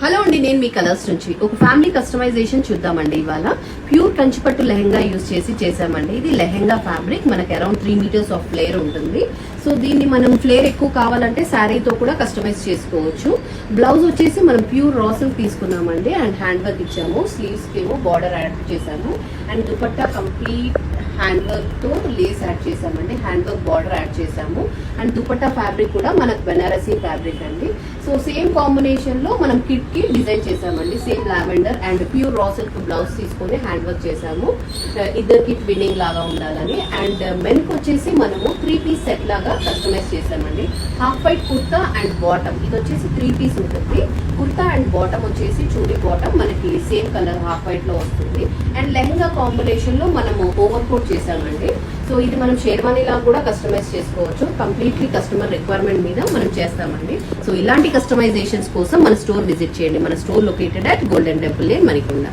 Hello అండి, నేను మీ colours నుంచి ఒక ఫ్యామిలీ కస్టమైజేషన్ చూద్దామండి. ఇవాళ ప్యూర్ కంచిపట్టు లెహంగా యూజ్ చేసి చేసామండి. ఇది లెహంగా ఫ్యాబ్రిక్, మనకి అరౌండ్ 3 మీటర్స్ ఆఫ్ ఫ్లేర్ ఉంటుంది. సో దీన్ని మనం ఫ్లేర్ ఎక్కువ కావాలంటే శారీతో కూడా కస్టమైజ్ చేసుకోవచ్చు. బ్లౌజ్ వచ్చేసి మనం ప్యూర్ రా సిల్క్ తీసుకున్నామండి అండ్ హ్యాండ్ వర్క్ ఇచ్చాము. స్లీవ్స్ కి ఏమో బార్డర్ యాడ్ చేసాము and dupatta complete hand work తో లేస్ యాడ్ చేసామండి. హ్యాండ్ వర్క్ బార్డర్ యాడ్ చేసాము అండ్ దుపట్టా ఫ్యాబ్రిక్ కూడా మనకు బెనారసీ ఫ్యాబ్రిక్ అండి. సో సేమ్ కాంబినేషన్ లో మనం కిట్ కి డిజైన్ చేసామండి. Same lavender and pure raw silk blouse తీసుకొని హ్యాండ్ వర్క్ చేసాము. ఇద్దరికి ట్విన్నింగ్ లాగా ఉండాలని. అండ్ మెన్ వచ్చేసి మనము 3 పీస్ సెట్ లాగా కస్టమైజ్ చేసామండి. Half white kurta and bottom, ఇది వచ్చేసి 3 పీస్ ఉంటుంది. కుర్తా అండ్ బాటమ్ వచ్చేసి చూడీ బాటమ్ మనకి సేమ్ కలర్ హాఫ్ వైట్ లో వస్తుంది. అండ్ లెహంగా కాంబినేషన్ లో మనము ఓవర్ కోట్ చేసామండి. సో ఇది మనం షేర్వానీ లాగా కూడా కస్టమైజ్ చేసుకోవచ్చు. కంప్లీట్లీ కస్టమర్ రిక్వైర్మెంట్ మీద మనం చేస్తామండి. సో ఇలాంటి కస్టమైజేషన్స్ కోసం మన స్టోర్ విజిట్ చేయండి. మన store located at golden temple lane, Manikonda.